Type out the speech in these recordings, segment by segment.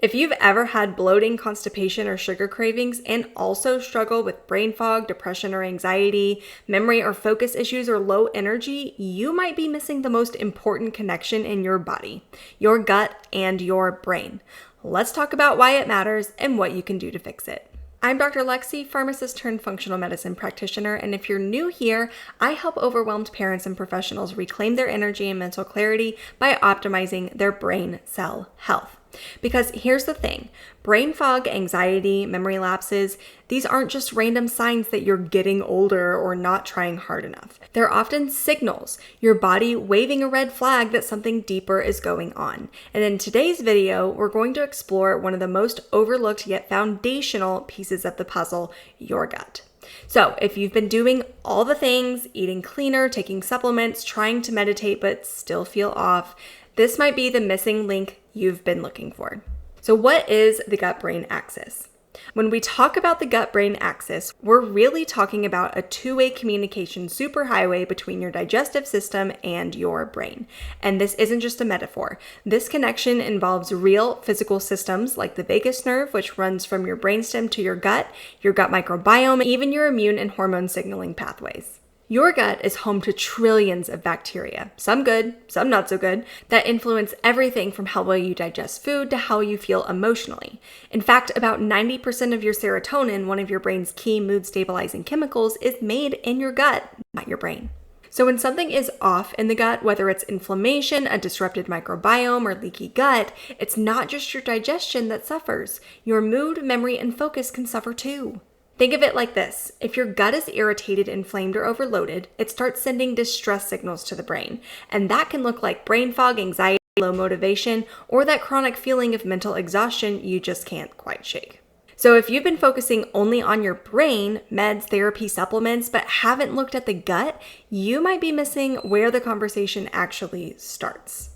If you've ever had bloating, constipation, or sugar cravings and also struggle with brain fog, depression or anxiety, memory or focus issues, or low energy, you might be missing the most important connection in your body, your gut and your brain. Let's talk about why it matters and what you can do to fix it. I'm Dr. Lexi, pharmacist turned functional medicine practitioner, and if you're new here, I help overwhelmed parents and professionals reclaim their energy and mental clarity by optimizing their brain cell health. Because here's the thing, brain fog, anxiety, memory lapses, these aren't just random signs that you're getting older or not trying hard enough. They're often signals, your body waving a red flag that something deeper is going on. And in today's video, we're going to explore one of the most overlooked yet foundational pieces of the puzzle, your gut. So if you've been doing all the things, eating cleaner, taking supplements, trying to meditate but still feel off, this might be the missing link you've been looking for. So what is the gut-brain axis? When we talk about the gut-brain axis, we're really talking about a two-way communication superhighway between your digestive system and your brain. And this isn't just a metaphor. This connection involves real physical systems like the vagus nerve, which runs from your brainstem to your gut microbiome, even your immune and hormone signaling pathways. Your gut is home to trillions of bacteria, some good, some not so good, that influence everything from how well you digest food to how you feel emotionally. In fact, about 90% of your serotonin, one of your brain's key mood stabilizing chemicals, is made in your gut, not your brain. So when something is off in the gut, whether it's inflammation, a disrupted microbiome, or leaky gut, it's not just your digestion that suffers. Your mood, memory, and focus can suffer too. Think of it like this. If your gut is irritated, inflamed, or overloaded, it starts sending distress signals to the brain. And that can look like brain fog, anxiety, low motivation, or that chronic feeling of mental exhaustion you just can't quite shake. So if you've been focusing only on your brain, meds, therapy, supplements, but haven't looked at the gut, you might be missing where the conversation actually starts.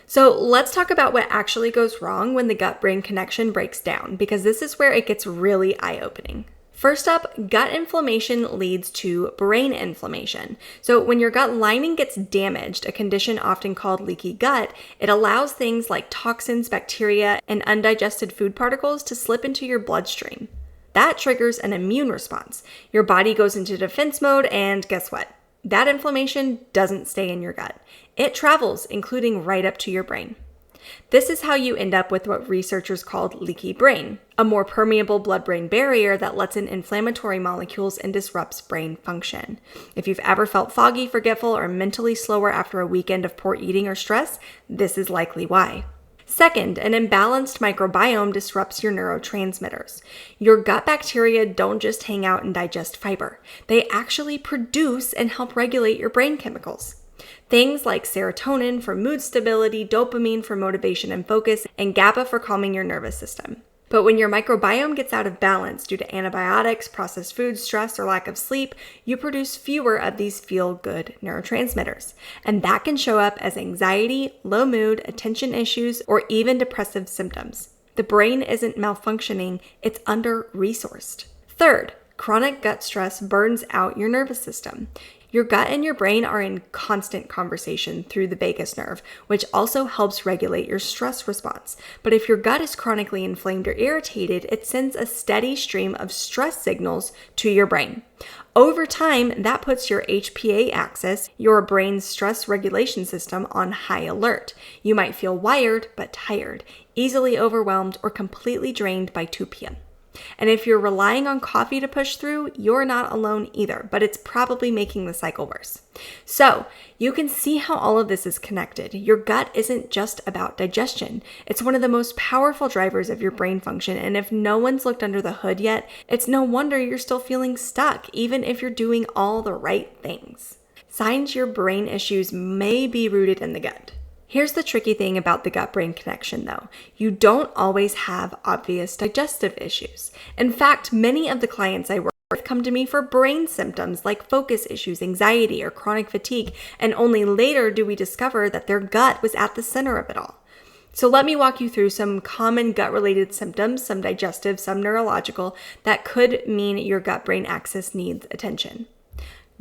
So let's talk about what actually goes wrong when the gut-brain connection breaks down, because this is where it gets really eye-opening. First up, gut inflammation leads to brain inflammation. So when your gut lining gets damaged, a condition often called leaky gut, it allows things like toxins, bacteria, and undigested food particles to slip into your bloodstream. That triggers an immune response. Your body goes into defense mode, and guess what? That inflammation doesn't stay in your gut. It travels, including right up to your brain. This is how you end up with what researchers called leaky brain, a more permeable blood-brain barrier that lets in inflammatory molecules and disrupts brain function. If you've ever felt foggy, forgetful, or mentally slower after a weekend of poor eating or stress, this is likely why. Second, an imbalanced microbiome disrupts your neurotransmitters. Your gut bacteria don't just hang out and digest fiber. They actually produce and help regulate your brain chemicals. Things like serotonin for mood stability, dopamine for motivation and focus, and GABA for calming your nervous system. But when your microbiome gets out of balance due to antibiotics, processed foods, stress, or lack of sleep, you produce fewer of these feel-good neurotransmitters. And that can show up as anxiety, low mood, attention issues, or even depressive symptoms. The brain isn't malfunctioning, it's under-resourced. Third, chronic gut stress burns out your nervous system. Your gut and your brain are in constant conversation through the vagus nerve, which also helps regulate your stress response. But if your gut is chronically inflamed or irritated, it sends a steady stream of stress signals to your brain. Over time, that puts your HPA axis, your brain's stress regulation system, on high alert. You might feel wired but tired, easily overwhelmed, or completely drained by 2 p.m. And if you're relying on coffee to push through, you're not alone either, but it's probably making the cycle worse. So you can see how all of this is connected. Your gut isn't just about digestion. It's one of the most powerful drivers of your brain function. And if no one's looked under the hood yet, it's no wonder you're still feeling stuck, even if you're doing all the right things. Signs your brain issues may be rooted in the gut. Here's the tricky thing about the gut-brain connection though. You don't always have obvious digestive issues. In fact, many of the clients I work with come to me for brain symptoms like focus issues, anxiety, or chronic fatigue, and only later do we discover that their gut was at the center of it all. So let me walk you through some common gut-related symptoms, some digestive, some neurological, that could mean your gut-brain axis needs attention.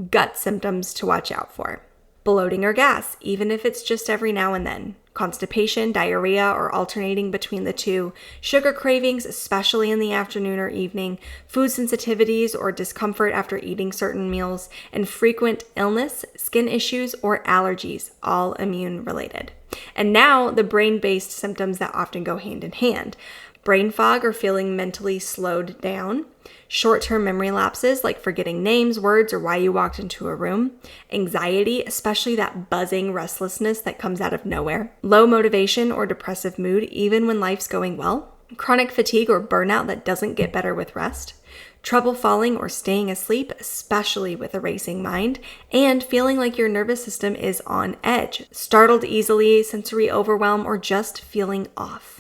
Gut symptoms to watch out for. Bloating or gas, even if it's just every now and then. Constipation, diarrhea, or alternating between the two. Sugar cravings, especially in the afternoon or evening. Food sensitivities or discomfort after eating certain meals. And frequent illness, skin issues, or allergies, all immune related. And now the brain-based symptoms that often go hand in hand. Brain fog or feeling mentally slowed down. Short-term memory lapses like forgetting names, words, or why you walked into a room. Anxiety, especially that buzzing restlessness that comes out of nowhere. Low motivation or depressive mood even when life's going well. Chronic fatigue or burnout that doesn't get better with rest. Trouble falling or staying asleep, especially with a racing mind, and feeling like your nervous system is on edge. Startled easily, sensory overwhelm, or just feeling off.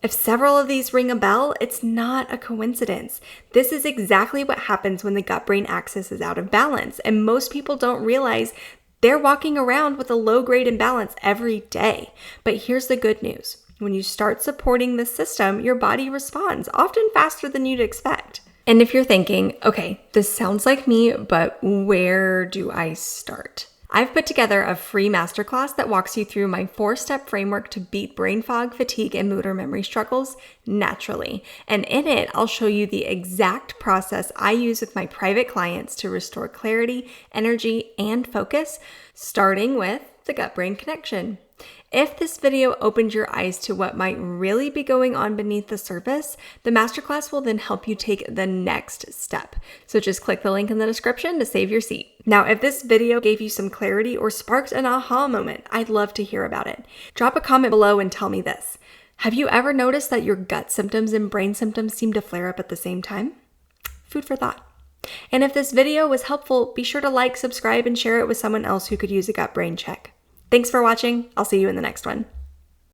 If several of these ring a bell, it's not a coincidence. This is exactly what happens when the gut-brain axis is out of balance, and most people don't realize they're walking around with a low-grade imbalance every day. But here's the good news. When you start supporting the system, your body responds, often faster than you'd expect. And if you're thinking, okay, this sounds like me, but where do I start? I've put together a free masterclass that walks you through my 4-step framework to beat brain fog, fatigue, and mood or memory struggles naturally. And in it, I'll show you the exact process I use with my private clients to restore clarity, energy, and focus, starting with the gut-brain connection. If this video opened your eyes to what might really be going on beneath the surface, the masterclass will then help you take the next step. So just click the link in the description to save your seat. Now, if this video gave you some clarity or sparked an aha moment, I'd love to hear about it. Drop a comment below and tell me this. Have you ever noticed that your gut symptoms and brain symptoms seem to flare up at the same time? Food for thought. And if this video was helpful, be sure to like, subscribe, and share it with someone else who could use a gut-brain check. Thanks for watching. I'll see you in the next one.